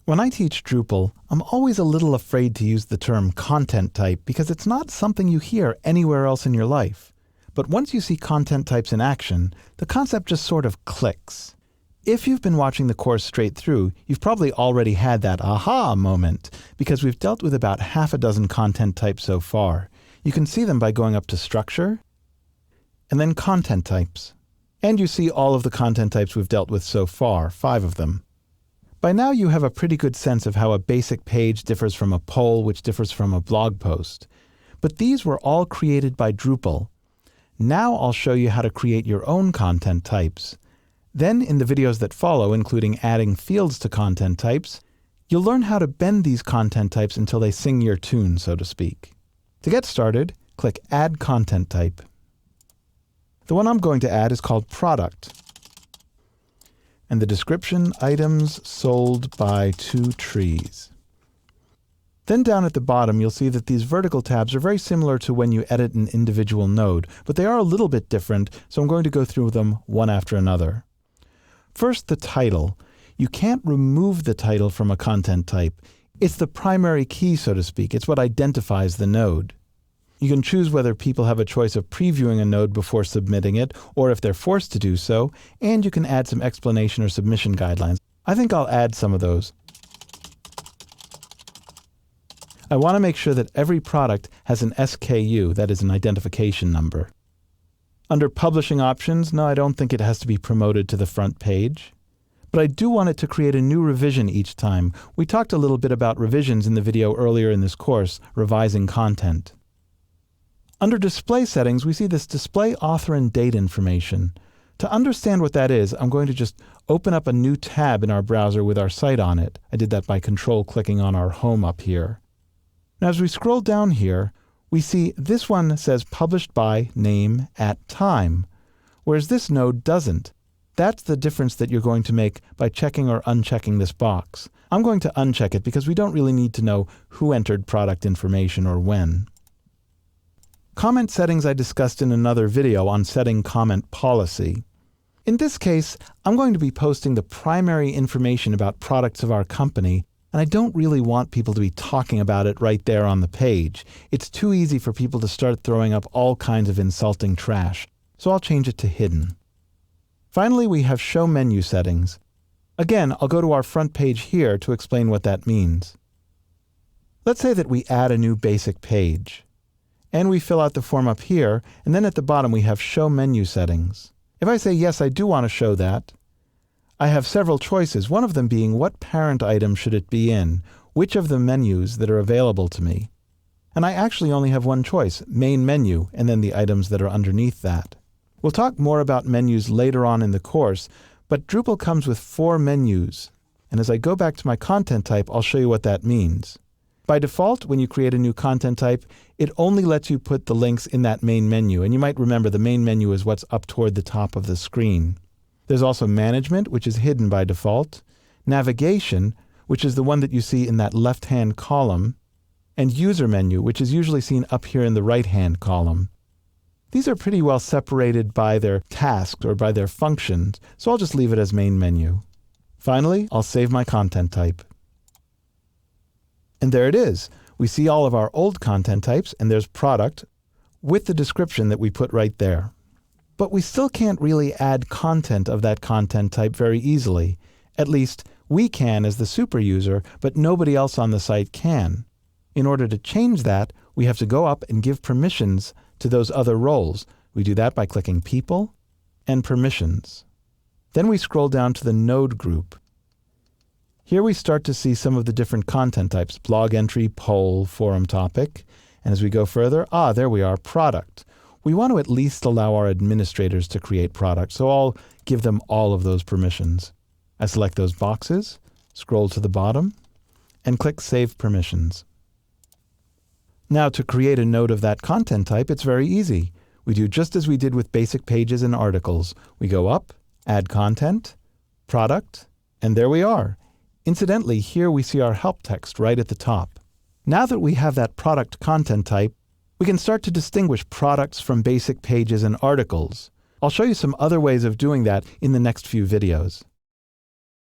When I teach Drupal, I'm always a little afraid to use the term content type because it's not something you hear anywhere else in your life. But once you see content types in action, the concept just sort of clicks. If you've been watching the course straight through, you've probably already had that aha moment because we've dealt with about half a dozen content types so far. You can see them by going up to Structure and then Content Types. And you see all of the content types we've dealt with so far, 5 of them. By now you have a pretty good sense of how a basic page differs from a poll, which differs from a blog post. But these were all created by Drupal. Now I'll show you how to create your own content types. Then in the videos that follow, including adding fields to content types, you'll learn how to bend these content types until they sing your tune, so to speak. To get started, click Add Content Type. The one I'm going to add is called Product. And the description, items sold by 2 trees. Then down at the bottom, you'll see that these vertical tabs are very similar to when you edit an individual node, but they are a little bit different, so I'm going to go through them one after another. First, the title. You can't remove the title from a content type. It's the primary key, so to speak. It's what identifies the node. You can choose whether people have a choice of previewing a node before submitting it, or if they're forced to do so, and you can add some explanation or submission guidelines. I think I'll add some of those. I want to make sure that every product has an SKU, that is an identification number. Under Publishing Options, no, I don't think it has to be promoted to the front page. But I do want it to create a new revision each time. We talked a little bit about revisions in the video earlier in this course, revising content. Under Display Settings, we see this Display Author and Date information. To understand what that is, I'm going to just open up a new tab in our browser with our site on it. I did that by control-clicking on our home up here. Now as we scroll down here, we see this one says Published by Name at Time, whereas this node doesn't. That's the difference that you're going to make by checking or unchecking this box. I'm going to uncheck it because we don't really need to know who entered product information or when. Comment settings I discussed in another video on setting comment policy. In this case, I'm going to be posting the primary information about products of our company, and I don't really want people to be talking about it right there on the page. It's too easy for people to start throwing up all kinds of insulting trash, so I'll change it to hidden. Finally, we have Show Menu Settings. Again, I'll go to our front page here to explain what that means. Let's say that we add a new basic page. And we fill out the form up here, and then at the bottom we have Show Menu Settings. If I say yes, I do want to show that, I have several choices, one of them being what parent item should it be in, which of the menus that are available to me. And I actually only have one choice, Main Menu, and then the items that are underneath that. We'll talk more about menus later on in the course, but Drupal comes with 4 menus. And as I go back to my content type, I'll show you what that means. By default, when you create a new content type, it only lets you put the links in that main menu. And you might remember the main menu is what's up toward the top of the screen. There's also Management, which is hidden by default, Navigation, which is the one that you see in that left-hand column, and User Menu, which is usually seen up here in the right-hand column. These are pretty well separated by their tasks or by their functions, so I'll just leave it as Main Menu. Finally, I'll save my content type. And there it is. We see all of our old content types, and there's Product with the description that we put right there. But we still can't really add content of that content type very easily. At least, we can as the super user, but nobody else on the site can. In order to change that, we have to go up and give permissions to those other roles. We do that by clicking People and Permissions. Then we scroll down to the Node group. Here we start to see some of the different content types, blog entry, poll, forum topic. And as we go further, there we are, Product. We want to at least allow our administrators to create products, so I'll give them all of those permissions. I select those boxes, scroll to the bottom, and click Save Permissions. Now to create a node of that content type, it's very easy. We do just as we did with basic pages and articles. We go up, Add Content, Product, and there we are. Incidentally, here we see our help text right at the top. Now that we have that product content type, we can start to distinguish products from basic pages and articles. I'll show you some other ways of doing that in the next few videos.